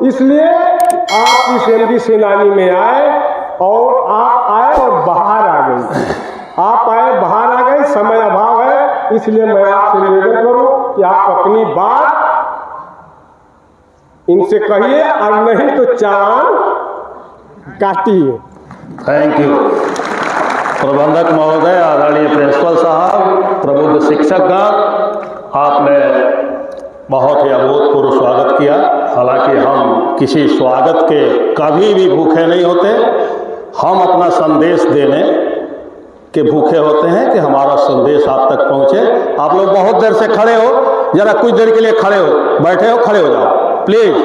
इसलिए आप इस एमडी सेनानी में आए और आप आए और बाहर आ गए। आप आए बाहर आ गए, समय अभाव है, इसलिए मैं आपसे निवेदन करूं कि आप अपनी बात इनसे कहिए और नहीं तो चालान काटिए। थैंक यू प्रबंधक महोदय, आदरणीय प्रिंसिपल साहब, प्रबुद्ध शिक्षकगण, आपने बहुत ही अभूतपूर्व स्वागत किया। हालांकि हम किसी स्वागत के कभी भी भूखे नहीं होते, हम अपना संदेश देने के भूखे होते हैं कि हमारा संदेश आप तक पहुंचे। आप लोग बहुत देर से खड़े हो, जरा कुछ देर के लिए खड़े हो, बैठे हो खड़े हो जाओ प्लीज।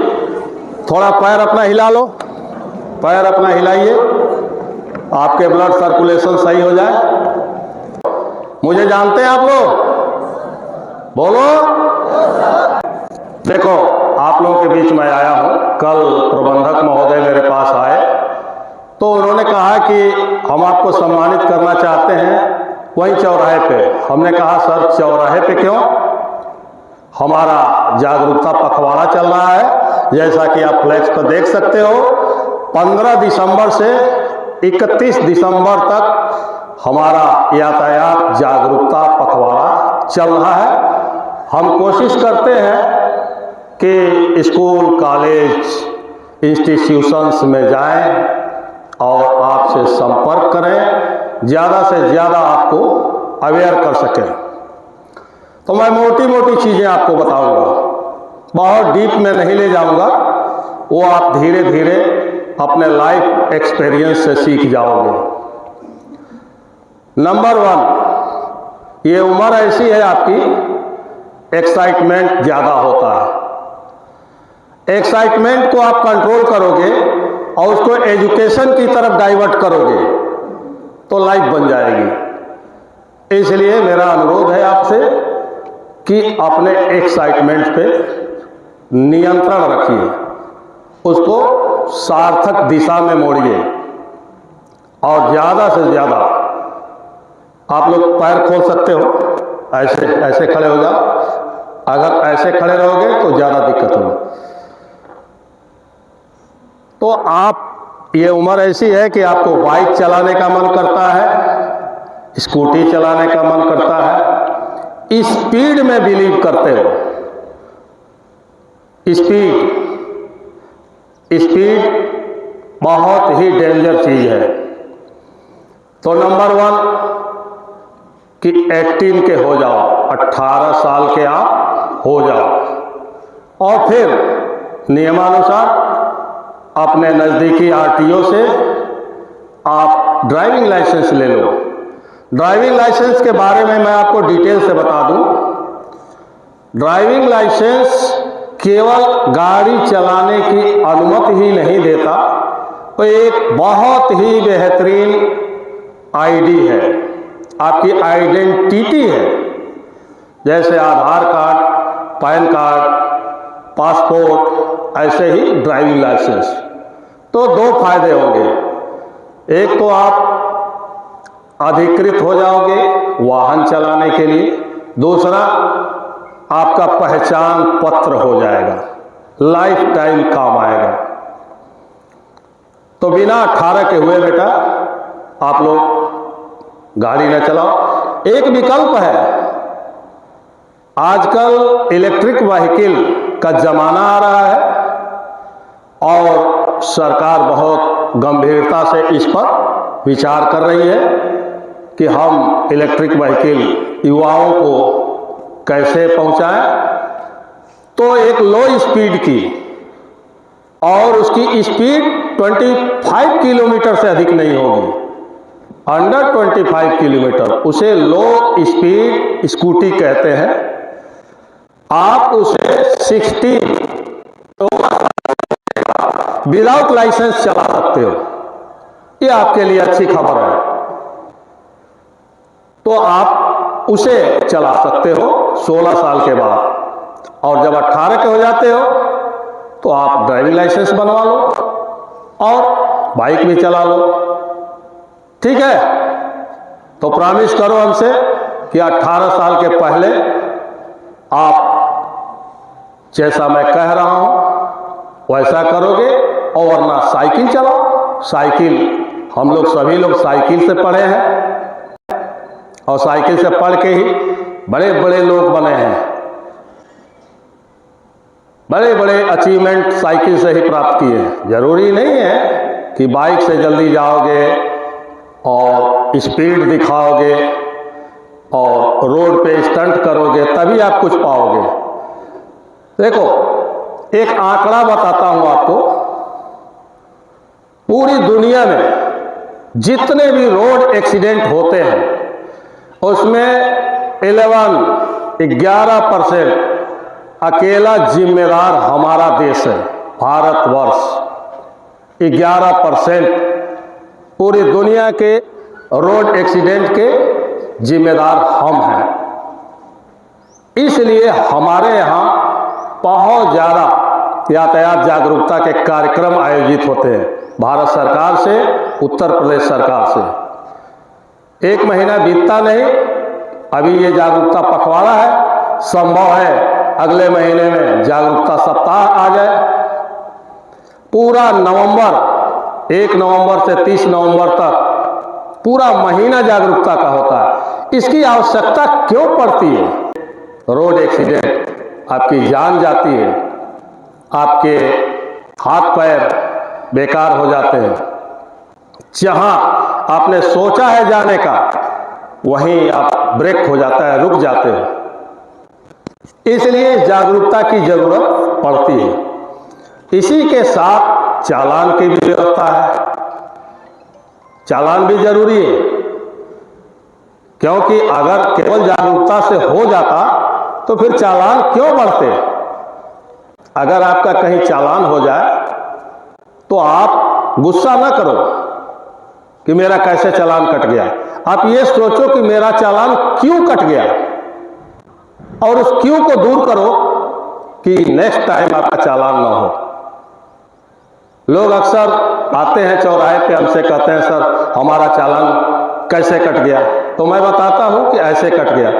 थोड़ा पैर अपना हिला लो, पैर अपना हिलाइए, आपके ब्लड सर्कुलेशन सही हो जाए। मुझे जानते हैं आप लोग? बोलो। देखो, आप लोगों के बीच में आया हूं। कल प्रबंधक महोदय मेरे पास आए तो उन्होंने कहा कि हम आपको सम्मानित करना चाहते हैं वहीं चौराहे पे। हमने कहा सर चौराहे पे क्यों? हमारा जागरूकता पखवाड़ा चल रहा है, जैसा कि आप फ्लैक्स पर देख सकते हो। 15 दिसंबर से 31 दिसंबर तक हमारा यातायात जागरूकता पखवाड़ा चल रहा है। हम कोशिश करते हैं कि स्कूल, कॉलेज, इंस्टीट्यूशंस में जाएं और आपसे संपर्क करें, ज़्यादा से ज़्यादा आपको अवेयर कर सकें। तो मैं मोटी मोटी चीज़ें आपको बताऊंगा, बहुत डीप में नहीं ले जाऊंगा, वो आप धीरे धीरे अपने लाइफ एक्सपीरियंस से सीख जाओगे। नंबर 1, ये उम्र ऐसी है आपकी, एक्साइटमेंट ज़्यादा होता है। एक्साइटमेंट को आप कंट्रोल करोगे और उसको एजुकेशन की तरफ डाइवर्ट करोगे तो लाइफ बन जाएगी। इसलिए मेरा अनुरोध है आपसे कि अपने एक्साइटमेंट पे नियंत्रण रखिए, उसको सार्थक दिशा में मोड़िए और ज़्यादा से ज़्यादा आप लोग पैर खोल सकते हो, ऐसे ऐसे खड़े हो जाओ। अगर ऐसे खड़े रहोगे तो ज़्यादा दिक्कत होगी। तो आप, ये उम्र ऐसी है कि आपको बाइक चलाने का मन करता है, स्कूटी चलाने का मन करता है, स्पीड में बिलीव करते हो। स्पीड बहुत ही डेंजर चीज है। तो नंबर 1 कि 18 के हो जाओ, 18 साल के आप हो जाओ और फिर नियमानुसार अपने नज़दीकी आरटीओ से आप ड्राइविंग लाइसेंस ले लो। ड्राइविंग लाइसेंस के बारे में मैं आपको डिटेल से बता दूं। ड्राइविंग लाइसेंस केवल गाड़ी चलाने की अनुमति ही नहीं देता, वो एक बहुत ही बेहतरीन आईडी है, आपकी आइडेंटिटी है। जैसे आधार कार्ड, पैन कार्ड, पासपोर्ट, ऐसे ही ड्राइविंग लाइसेंस। तो 2 फायदे होंगे। एक तो आप अधिकृत हो जाओगे वाहन चलाने के लिए, दूसरा आपका पहचान पत्र हो जाएगा, लाइफ टाइम काम आएगा। तो बिना 18 के हुए बेटा आप लोग गाड़ी न चलाओ। एक विकल्प है, आजकल इलेक्ट्रिक व्हीकल का जमाना आ रहा है और सरकार बहुत गंभीरता से इस पर विचार कर रही है कि हम इलेक्ट्रिक व्हीकल युवाओं को कैसे पहुंचाएं। तो एक लो स्पीड की और उसकी स्पीड 25 किलोमीटर से अधिक नहीं होगी, अंडर 25 किलोमीटर, उसे लो स्पीड स्कूटी कहते हैं। आप उसे 16 विदाउट लाइसेंस चला सकते हो। ये आपके लिए अच्छी खबर है। तो आप उसे चला सकते हो 16 साल के बाद, और जब 18 के हो जाते हो तो आप ड्राइविंग लाइसेंस बनवा लो और बाइक भी चला लो। ठीक है? तो प्रॉमिस करो हमसे कि 18 साल के पहले आप, जैसा मैं कह रहा हूं, वैसा करोगे, और वरना साइकिल चलाओ। साइकिल हम लोग सभी लोग साइकिल से पढ़े हैं और साइकिल से पढ़ के ही बड़े बड़े लोग बने हैं। बड़े बड़े अचीवमेंट साइकिल से ही प्राप्त किए हैं। जरूरी नहीं है कि बाइक से जल्दी जाओगे और स्पीड दिखाओगे और रोड पे स्टंट करोगे तभी आप कुछ पाओगे। देखो, एक आंकड़ा बताता हूं आपको। पूरी दुनिया में जितने भी रोड एक्सीडेंट होते हैं उसमें 11% अकेला जिम्मेदार हमारा देश है, भारतवर्ष। 11% पूरी दुनिया के रोड एक्सीडेंट के जिम्मेदार हम हैं। इसलिए हमारे यहाँ बहुत ज़्यादा यातायात जागरूकता के कार्यक्रम आयोजित होते हैं, भारत सरकार से, उत्तर प्रदेश सरकार से। एक महीना बीतता नहीं, अभी ये जागरूकता पखवाड़ा है। संभव है अगले महीने में जागरूकता सप्ताह आ जाए। पूरा नवंबर, 1 नवंबर से 30 नवंबर तक पूरा महीना जागरूकता का होता है। इसकी आवश्यकता क्यों पड़ती है? रोड एक्सीडेंट, आपकी जान जाती है, आपके हाथ पैर बेकार हो जाते हैं। जहां आपने सोचा है जाने का वहीं आप ब्रेक हो जाता है, रुक जाते हैं। इसलिए जागरूकता की जरूरत पड़ती है। इसी के साथ चालान की भी व्यवस्था है। चालान भी जरूरी है, क्योंकि अगर केवल जागरूकता से हो जाता तो फिर चालान क्यों बढ़ते? अगर आपका कहीं चालान हो जाए तो आप गुस्सा ना करो कि मेरा कैसे चालान कट गया। आप ये सोचो कि मेरा चालान क्यों कट गया, और उस क्यों को दूर करो कि नेक्स्ट टाइम आपका चालान ना हो। लोग अक्सर आते हैं चौराहे पे, हमसे कहते हैं सर हमारा चालान कैसे कट गया, तो मैं बताता हूं कि ऐसे कट गया।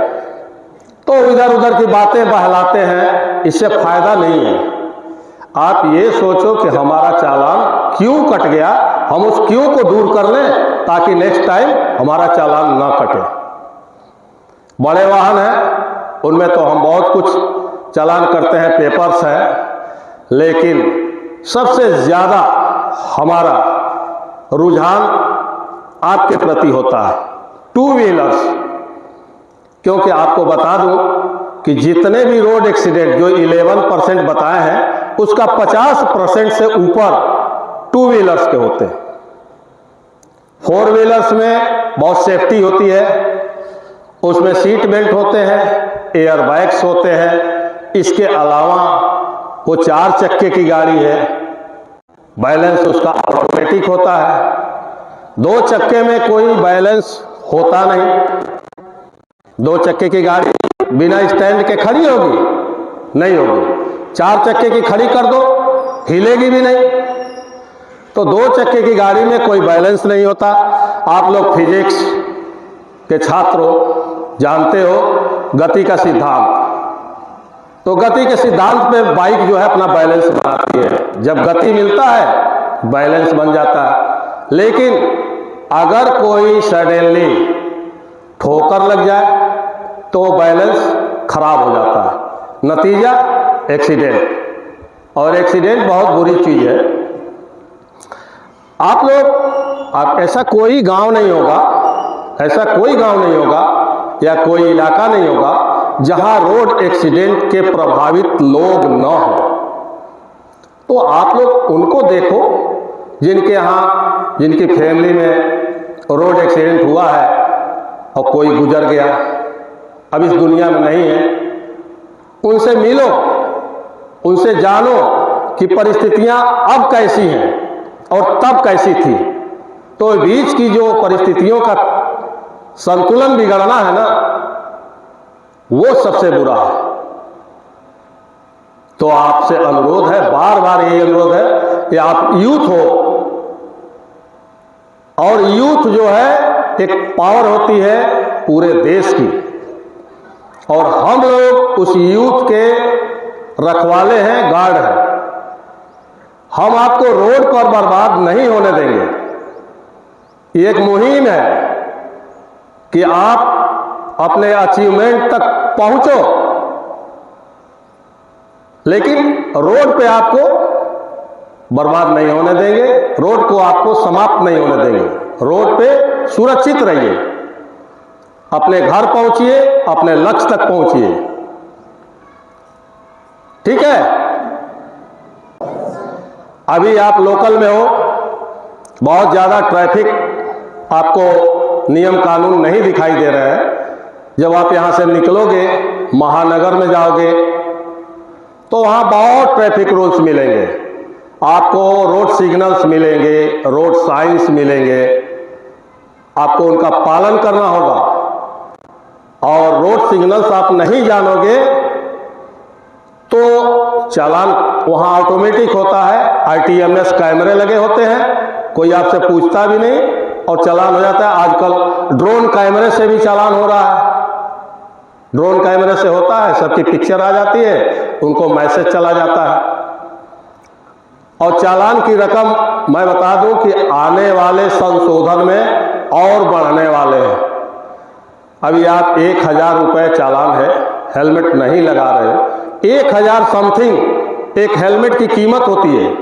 तो इधर उधर की बातें बहलाते हैं, इससे फायदा नहीं है। आप ये सोचो कि हमारा चालान क्यों कट गया, हम उस क्यों को दूर कर लें ताकि नेक्स्ट टाइम हमारा चालान ना कटे। बड़े वाहन हैं, उनमें तो हम बहुत कुछ चालान करते हैं, पेपर्स हैं, लेकिन सबसे ज़्यादा हमारा रुझान आपके प्रति होता है, 2 व्हीलर्स। क्योंकि आपको बता दूं कि जितने भी रोड एक्सीडेंट जो 11% बताए हैं उसका 50% से ऊपर 2 व्हीलर्स के होते हैं। 4 व्हीलर्स में बहुत सेफ्टी होती है, उसमें सीट बेल्ट होते हैं, एयर बैग्स होते हैं। इसके अलावा वो 4 चक्के की गाड़ी है, बैलेंस उसका ऑटोमेटिक होता है। 2 चक्के में कोई बैलेंस होता नहीं। 2 चक्के की गाड़ी बिना स्टैंड के खड़ी होगी? नहीं होगी। 4 चक्के की खड़ी कर दो, हिलेगी भी नहीं। तो 2 चक्के की गाड़ी में कोई बैलेंस नहीं होता। आप लोग फिजिक्स के छात्रों जानते हो गति का सिद्धांत। तो गति के सिद्धांत पे बाइक जो है अपना बैलेंस बनाती है। जब गति मिलता है बैलेंस बन जाता है। लेकिन अगर कोई सडनली ठोकर लग जाए तो बैलेंस खराब हो जाता है, नतीजा एक्सीडेंट। और एक्सीडेंट बहुत बुरी चीज है। आप ऐसा कोई गांव नहीं होगा, ऐसा कोई गांव नहीं होगा या कोई इलाका नहीं होगा जहां रोड एक्सीडेंट के प्रभावित लोग न हो। तो आप लोग उनको देखो जिनके यहाँ, जिनकी फैमिली में रोड एक्सीडेंट हुआ है और कोई गुजर गया, अब इस दुनिया में नहीं है। उनसे मिलो, उनसे जानो कि परिस्थितियां अब कैसी हैं और तब कैसी थी। तो बीच की जो परिस्थितियों का संतुलन बिगड़ना है ना, वो सबसे बुरा है। तो आपसे अनुरोध है, बार बार यही अनुरोध है कि आप यूथ हो, और यूथ जो है एक पावर होती है पूरे देश की, और हम लोग उस यूथ के रखवाले हैं, गार्ड हैं। हम आपको रोड पर बर्बाद नहीं होने देंगे। ये एक मुहिम है कि आप अपने अचीवमेंट तक पहुंचो, लेकिन रोड पे आपको बर्बाद नहीं होने देंगे, रोड को आपको समाप्त नहीं होने देंगे। रोड पे सुरक्षित रहिए, अपने घर पहुंचिए, अपने लक्ष्य तक पहुंचिए। ठीक है? अभी आप लोकल में हो, बहुत ज़्यादा ट्रैफिक आपको नियम कानून नहीं दिखाई दे रहे हैं। जब आप यहाँ से निकलोगे, महानगर में जाओगे, तो वहाँ बहुत ट्रैफिक रूल्स मिलेंगे आपको, रोड सिग्नल्स मिलेंगे, रोड साइंस मिलेंगे, आपको उनका पालन करना होगा। और रोड सिग्नल्स आप नहीं जानोगे तो चालान वहाँ ऑटोमेटिक होता है, आईटीएमएस कैमरे लगे होते हैं, कोई आपसे पूछता भी नहीं और चालान हो जाता है। आजकल ड्रोन कैमरे से भी चालान हो रहा है, ड्रोन कैमरे से होता है, सबकी पिक्चर आ जाती है, उनको मैसेज चला जाता है। और चालान की रकम मैं बता दूं कि आने वाले संशोधन में और बढ़ने वाले हैं। अभी आप 1000 रुपये चालान है, हेलमेट नहीं लगा रहे हो, 1000 समथिंग एक हेलमेट की कीमत होती है।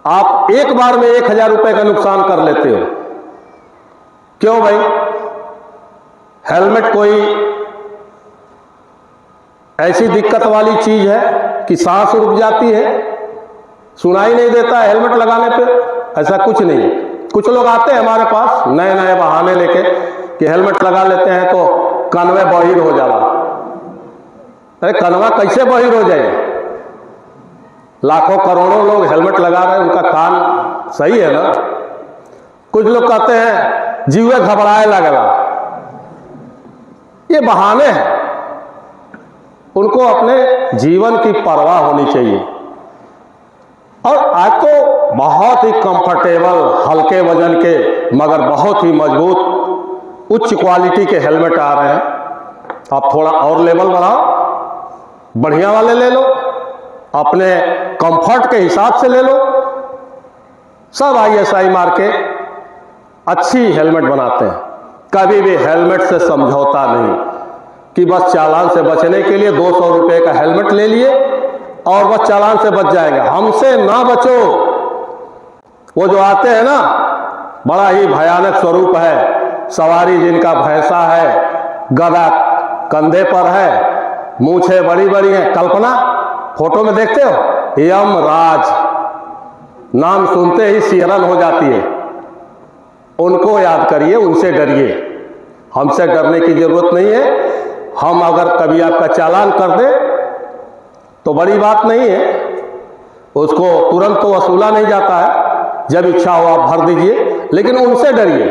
आप एक बार में 1000 रुपये का नुकसान कर लेते हो। क्यों भाई? हेलमेट कोई ऐसी दिक्कत वाली चीज है कि सांस रुक जाती है, सुनाई नहीं देता हेलमेट लगाने पे? ऐसा कुछ नहीं है। कुछ लोग आते हैं हमारे पास नए नए बहाने लेके कि हेलमेट लगा लेते हैं तो कनवे बहिर हो जाला। अरे कनवा कैसे बहिर हो जाए? लाखों करोड़ों लोग हेलमेट लगा रहे हैं, उनका कान सही है ना? कुछ लोग कहते हैं जीवे घबराए लगला, ये बहाने हैं। उनको अपने जीवन की परवाह होनी चाहिए। और आज तो बहुत ही कंफर्टेबल, हल्के वजन के मगर बहुत ही मजबूत उच्च क्वालिटी के हेलमेट आ रहे हैं। आप थोड़ा और लेवल बढ़ाओ, बढ़िया वाले ले लो, अपने कंफर्ट के हिसाब से ले लो। सब ISI मार के अच्छी हेलमेट बनाते हैं। कभी भी हेलमेट से समझौता नहीं कि बस चालान से बचने के लिए 200 रुपये का हेलमेट ले लिए और बस चालान से बच जाएंगे। हमसे ना बचो। वो जो आते हैं ना, बड़ा ही भयानक स्वरूप है, सवारी जिनका भैंसा है, गदा कंधे पर है, मूछें बड़ी बड़ी हैं। कल्पना फोटो में देखते हो, यमराज नाम सुनते ही सिहरन हो जाती है। उनको याद करिए, उनसे डरिए। हमसे डरने की जरूरत नहीं है। हम अगर कभी आपका चालान कर दें तो बड़ी बात नहीं है, उसको तुरंत तो वसूला नहीं जाता है, जब इच्छा हो आप भर दीजिए। लेकिन उनसे डरिए,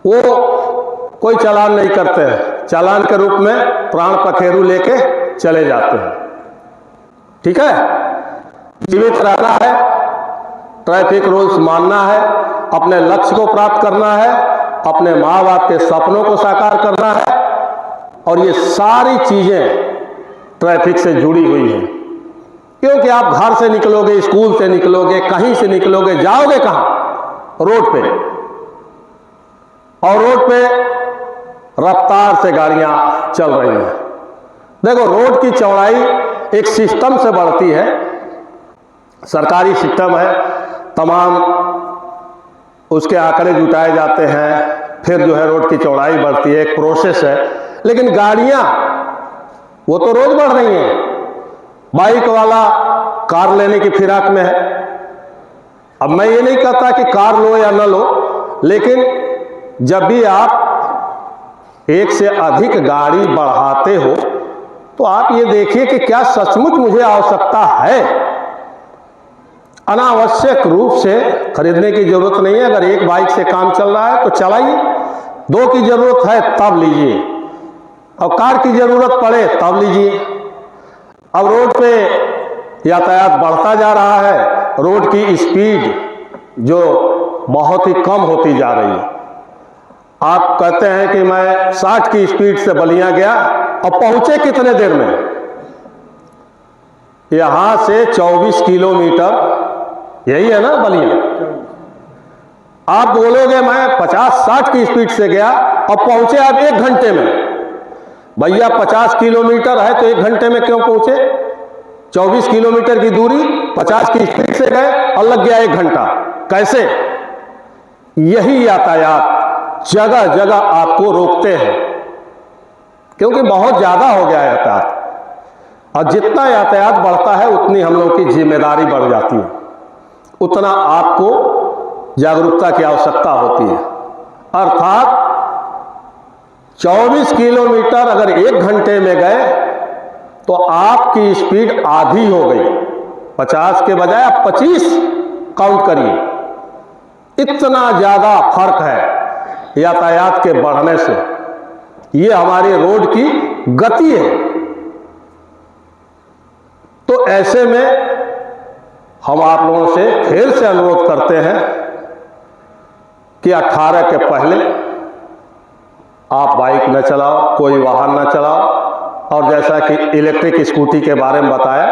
वो कोई चालान नहीं करते हैं, चालान के रूप में प्राण पखेरु लेके चले जाते हैं। ठीक है? जीवित रहना है, ट्रैफिक रूल्स मानना है, अपने लक्ष्य को प्राप्त करना है, अपने माँ बाप के सपनों को साकार करना है। और ये सारी चीजें ट्रैफिक से जुड़ी हुई हैं, क्योंकि आप घर से निकलोगे, स्कूल से निकलोगे, कहीं से निकलोगे, जाओगे कहां? रोड पे। और रोड पे रफ्तार से गाड़ियां चल रही हैं। देखो, रोड की चौड़ाई एक सिस्टम से बढ़ती है, सरकारी सिस्टम है, तमाम उसके आंकड़े जुटाए जाते हैं, फिर जो है रोड की चौड़ाई बढ़ती है, एक प्रोसेस है। लेकिन गाड़ियां वो तो रोज बढ़ रही हैं। बाइक वाला कार लेने की फिराक में है। अब मैं ये नहीं कहता कि कार लो या न लो, लेकिन जब भी आप एक से अधिक गाड़ी बढ़ाते हो तो आप ये देखिए कि क्या सचमुच मुझे आवश्यकता है। अनावश्यक रूप से खरीदने की जरूरत नहीं है। अगर एक बाइक से काम चल रहा है तो चलाइए, 2 की जरूरत है तब लीजिए, और कार की जरूरत पड़े तब लीजिए। अब रोड पे यातायात बढ़ता जा रहा है, रोड की स्पीड जो बहुत ही कम होती जा रही है। आप कहते हैं कि मैं 60 की स्पीड से बलिया गया, और पहुंचे कितने देर में? यहाँ से 24 किलोमीटर, यही है ना बलिया। आप बोलोगे मैं 50-60 की स्पीड से गया और पहुंचे आप 1 घंटे में। भैया 50 किलोमीटर है तो 1 घंटे में क्यों पहुंचे? 24 किलोमीटर की दूरी 50 की स्पीड से गए और लग गया 1 घंटा। कैसे? यही यातायात जगह जगह आपको रोकते हैं, क्योंकि बहुत ज्यादा हो गया है यातायात। और जितना यातायात बढ़ता है उतनी हम लोग की जिम्मेदारी बढ़ जाती है, उतना आपको जागरूकता की आवश्यकता होती है। अर्थात 24 किलोमीटर अगर 1 घंटे में गए तो आपकी स्पीड आधी हो गई। 50 के बजाय आप 25 काउंट करिए। इतना ज्यादा फर्क है यातायात के बढ़ने से। ये हमारे रोड की गति है। तो ऐसे में हम आप लोगों से फिर से अनुरोध करते हैं कि 18 के पहले आप बाइक न चलाओ, कोई वाहन न चलाओ। और जैसा कि इलेक्ट्रिक स्कूटी के बारे में बताया,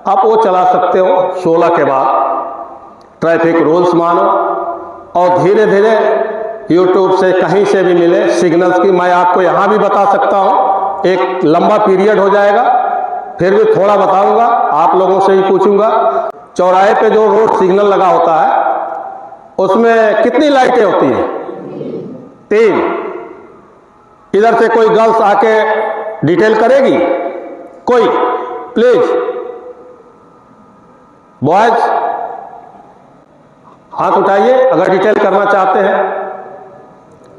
आप वो चला सकते हो 16 के बाद। ट्रैफिक रूल्स मानो और धीरे धीरे यूट्यूब से कहीं से भी मिले सिग्नल्स की, मैं आपको यहाँ भी बता सकता हूँ। एक लंबा पीरियड हो जाएगा, फिर भी थोड़ा बताऊंगा, आप लोगों से ही पूछूंगा। चौराहे पे जो रोड सिग्नल लगा होता है उसमें कितनी लाइटें होती हैं? 3। इधर से कोई गर्ल्स आके डिटेल करेगी? कोई? प्लीज बॉयज हाथ उठाइए अगर डिटेल करना चाहते हैं।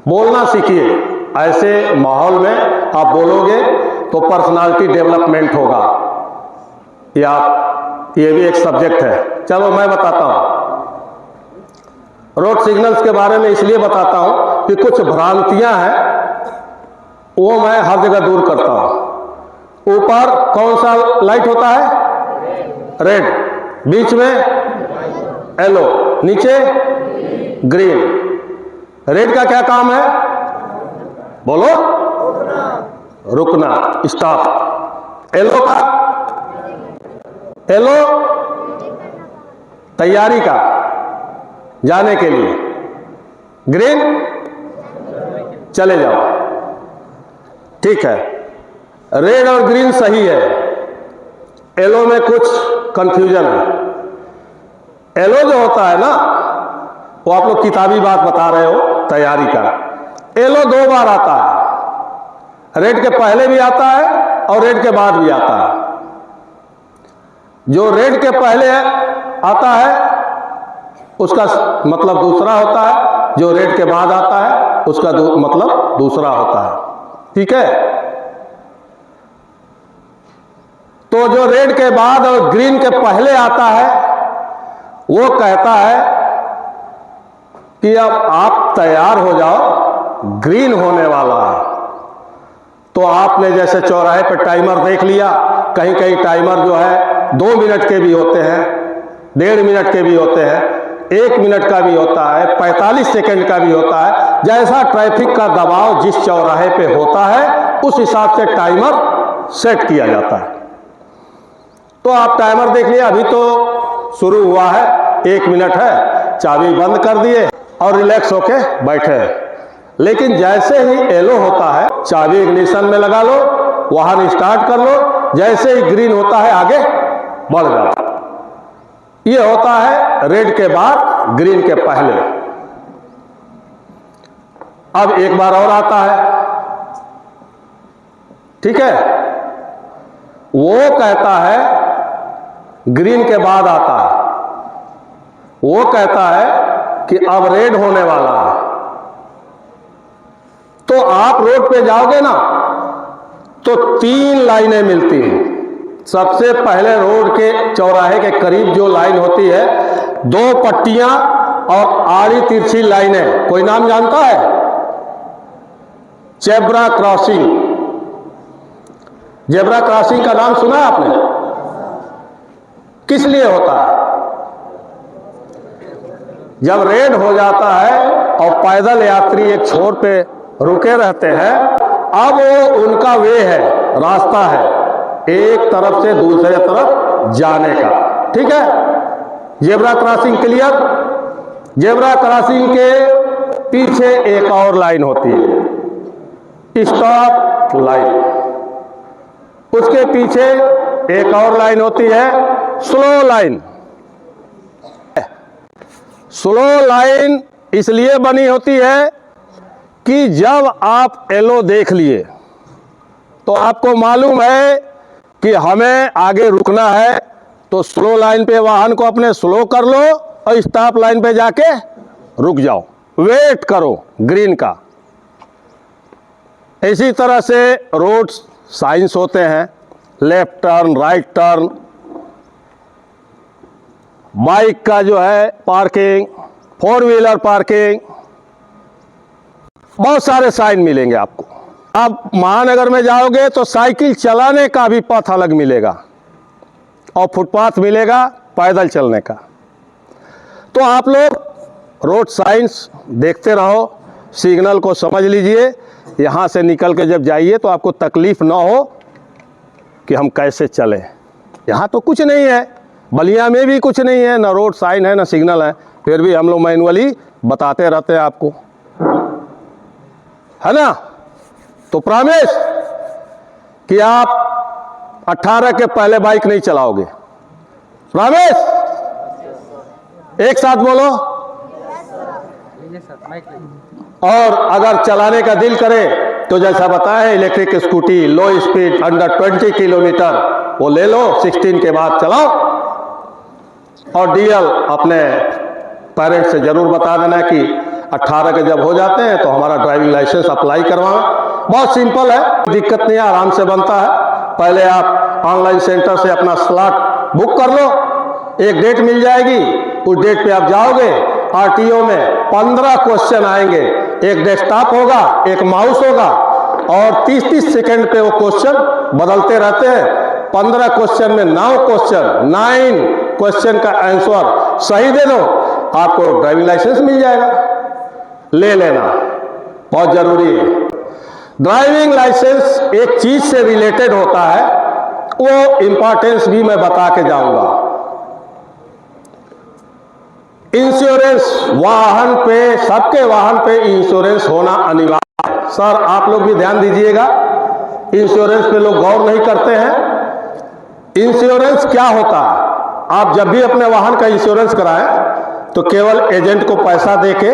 बोलना सीखिए। ऐसे माहौल में आप बोलोगे तो पर्सनालिटी डेवलपमेंट होगा। ये भी एक सब्जेक्ट है। चलो मैं बताता हूं। रोड सिग्नल्स के बारे में इसलिए बताता हूं कि कुछ भ्रांतियां हैं, वो मैं हर जगह दूर करता हूं। ऊपर कौन सा लाइट होता है? रेड। बीच में येलो, नीचे ग्रीन। रेड का क्या काम है? बोलो। रुकना, स्टॉप। येलो का? येलो तैयारी का, जाने के लिए। ग्रीन चले जाओ। ठीक है, रेड और ग्रीन सही है। येलो में कुछ कंफ्यूजन है। येलो जो होता है ना, वो आप लोग किताबी बात बता रहे हो तैयारी का। येलो 2 बार आता है। रेड के पहले भी आता है और रेड के बाद भी आता है। जो रेड के पहले आता है उसका मतलब दूसरा होता है, जो रेड के बाद आता है उसका मतलब दूसरा होता है। ठीक है? तो जो रेड के बाद और ग्रीन के पहले आता है वो कहता है कि अब आप तैयार हो जाओ, ग्रीन होने वाला है। तो आपने जैसे चौराहे पर टाइमर देख लिया, कहीं कहीं टाइमर जो है 2 मिनट के भी होते हैं, 1.5 मिनट के भी होते हैं, 1 मिनट का भी होता है, 45 सेकंड का भी होता है। जैसा ट्रैफिक का दबाव जिस चौराहे पे होता है उस हिसाब से टाइमर सेट किया जाता है। तो आप टाइमर देख लिया, अभी तो शुरू हुआ है, 1 मिनट है, चाबी बंद कर दिए और रिलैक्स होके बैठे। लेकिन जैसे ही येलो होता है, चाबी इग्निशन में लगा लो, वाहन स्टार्ट कर लो, जैसे ही ग्रीन होता है आगे बढ़ जाओ। ये होता है रेड के बाद ग्रीन के पहले। अब एक बार और आता है। ठीक है? वो कहता है ग्रीन के बाद आता है, वो कहता है कि अब रेड होने वाला है। तो आप रोड पे जाओगे ना तो 3 लाइनें मिलती हैं। सबसे पहले रोड के चौराहे के करीब जो लाइन होती है, 2 पट्टियां और आड़ी तिरछी लाइनें। कोई नाम जानता है? Zebra crossing. जेब्रा क्रॉसिंग का नाम सुना है आपने? किस लिए होता है? जब रेड हो जाता है और पैदल यात्री एक छोर पे रुके रहते हैं, अब वो उनका वे है, रास्ता है, एक तरफ से दूसरे तरफ जाने का। ठीक है, zebra crossing clear. Zebra crossing के पीछे एक और लाइन होती है, स्टॉप लाइन। उसके पीछे एक और लाइन होती है, स्लो लाइन। स्लो लाइन इसलिए बनी होती है कि जब आप येलो देख लिए तो आपको मालूम है कि हमें आगे रुकना है, तो स्लो लाइन पे वाहन को अपने स्लो कर लो और स्टॉप लाइन पे जाके रुक जाओ, वेट करो ग्रीन का। इसी तरह से रोड साइंस होते हैं, left turn, right turn, bike का जो है पार्किंग, फोर व्हीलर पार्किंग, बहुत सारे साइन मिलेंगे आपको। आप महानगर में जाओगे तो साइकिल चलाने का भी पथ अलग मिलेगा और फुटपाथ मिलेगा पैदल चलने का। तो आप लोग रोड साइंस देखते रहो, सिग्नल को समझ लीजिए। यहाँ से निकल के जब जाइए तो आपको तकलीफ ना हो कि हम कैसे चलें। यहाँ तो कुछ नहीं है, बलिया में भी कुछ नहीं है, ना रोड साइन है ना सिग्नल है, फिर भी हम लोग मैनुअली बताते रहते हैं आपको, है ना। तो प्रॉमिस कि आप 18 के पहले बाइक नहीं चलाओगे। प्रॉमिस, एक साथ बोलो। और अगर चलाने का दिल करे तो जैसा बताया है, इलेक्ट्रिक स्कूटी लो स्पीड अंडर 20 किलोमीटर वो ले लो, 16 के बाद चलाओ। और डीएल अपने पेरेंट्स से जरूर बता देना कि 18 के जब हो जाते हैं तो हमारा ड्राइविंग लाइसेंस अप्लाई करवाएं। बहुत सिंपल है, दिक्कत नहीं है, आराम से बनता है। पहले आप ऑनलाइन सेंटर से अपना स्लॉट बुक कर लो, एक डेट मिल जाएगी, उस डेट पे आप जाओगे। आरटीओ में 15 क्वेश्चन आएंगे, एक डेस्कटॉप होगा, एक माउस होगा और 30-30 सेकंड पे वो क्वेश्चन बदलते रहते हैं। 15 क्वेश्चन में 9 क्वेश्चन का आंसर सही दे दो, आपको ड्राइविंग लाइसेंस मिल जाएगा। ले लेना, बहुत जरूरी है। ड्राइविंग लाइसेंस एक चीज से रिलेटेड होता है, वो इंपॉर्टेंस भी मैं बता के जाऊंगा। इंश्योरेंस, वाहन पे, सबके वाहन पे इंश्योरेंस होना अनिवार्य है। सर आप लोग भी ध्यान दीजिएगा, इंश्योरेंस पे लोग गौर नहीं करते हैं। इंश्योरेंस क्या होता है? आप जब भी अपने वाहन का इंश्योरेंस कराएं तो केवल एजेंट को पैसा देके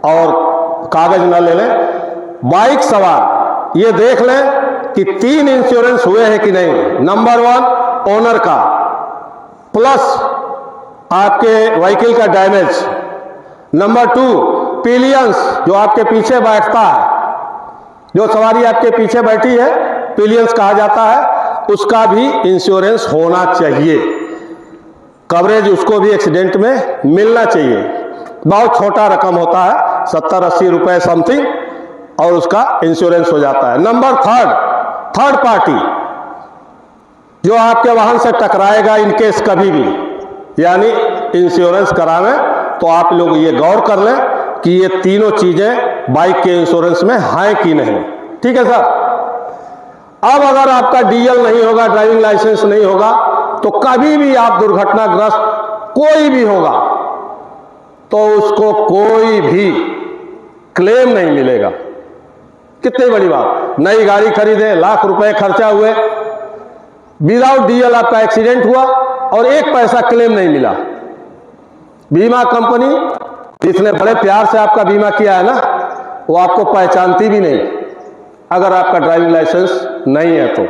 और कागज न ले लें। बाइक सवार ये देख लें कि 3 इंश्योरेंस हुए हैं कि नहीं। नंबर 1 ओनर का, प्लस आपके व्हीकल का डैमेज। नंबर 2 पिलियंस, जो आपके पीछे बैठता है, जो सवारी आपके पीछे बैठी है पिलियंस कहा जाता है, उसका भी इंश्योरेंस होना चाहिए। कवरेज उसको भी एक्सीडेंट में मिलना चाहिए। बहुत छोटा रकम होता है, 70-80 रुपए समथिंग, और उसका इंश्योरेंस हो जाता है। नंबर 3 थर्ड पार्टी, जो आपके वाहन से टकराएगा इनकेस कभी भी, यानी इंश्योरेंस करावें तो आप लोग ये गौर कर लें कि ये तीनों चीजें बाइक के इंश्योरेंस में हैं कि नहीं। ठीक है सर। अब अगर आपका डीएल नहीं होगा, ड्राइविंग लाइसेंस नहीं होगा, तो कभी भी आप दुर्घटनाग्रस्त कोई भी होगा तो उसको कोई भी क्लेम नहीं मिलेगा। कितनी बड़ी बात, नई गाड़ी खरीदे, लाख रुपए खर्चा हुए, विदाउट डीएल आपका एक्सीडेंट हुआ और 1 पैसा क्लेम नहीं मिला। बीमा कंपनी जिसने बड़े प्यार से आपका बीमा किया है ना, वो आपको पहचानती भी नहीं अगर आपका ड्राइविंग लाइसेंस नहीं है तो।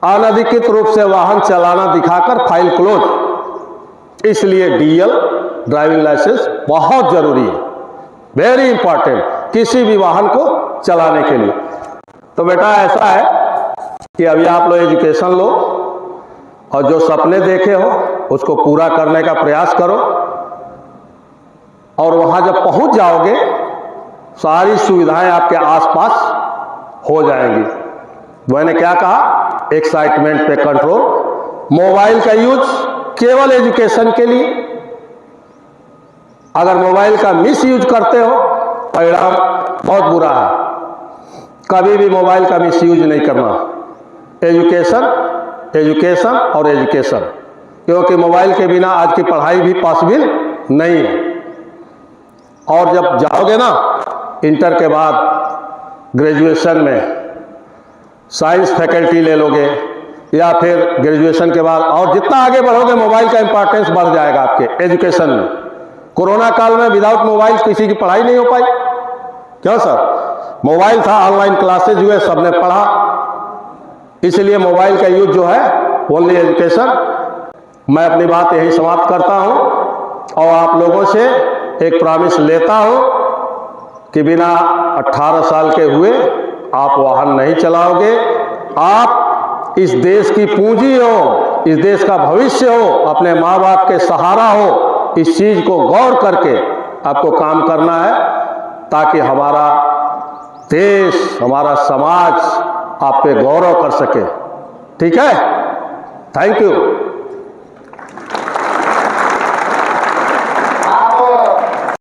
अनधिकृत रूप से वाहन चलाना दिखाकर फाइल क्लोज। इसलिए डीएल ड्राइविंग लाइसेंस बहुत जरूरी है, वेरी इंपॉर्टेंट, किसी भी वाहन को चलाने के लिए। तो बेटा ऐसा है कि अभी आप लोग एजुकेशन लो और जो सपने देखे हो उसको पूरा करने का प्रयास करो, और वहां जब पहुंच जाओगे सारी सुविधाएं आपके आसपास हो जाएंगी। मैंने क्या कहा, एक्साइटमेंट पे कंट्रोल, मोबाइल का यूज केवल एजुकेशन के लिए। अगर मोबाइल का मिस यूज करते हो परिणाम बहुत बुरा है। कभी भी मोबाइल का मिस यूज नहीं करना। एजुकेशन एजुकेशन और एजुकेशन, क्योंकि मोबाइल के बिना आज की पढ़ाई भी पॉसिबल नहीं है। और जब जाओगे ना इंटर के बाद ग्रेजुएशन में साइंस फैकल्टी ले लोगे, या फिर ग्रेजुएशन के बाद और जितना आगे बढ़ोगे मोबाइल का इंपॉर्टेंस बढ़ जाएगा आपके एजुकेशन में। कोरोना काल में विदाउट मोबाइल किसी की पढ़ाई नहीं हो पाई। क्यों सर? मोबाइल था, ऑनलाइन क्लासेज हुए, सबने पढ़ा। इसलिए मोबाइल का यूज जो है ओनली एजुकेशन। मैं अपनी बात यही समाप्त करता हूं और आप लोगों से एक प्रॉमिस लेता हूं कि बिना 18 साल के हुए आप वाहन नहीं चलाओगे। आप इस देश की पूंजी हो, इस देश का भविष्य हो, अपने माँ बाप के सहारा हो। इस चीज को गौर करके आपको काम करना है ताकि हमारा देश, हमारा समाज आप पे गौरव कर सके। ठीक है? Thank you.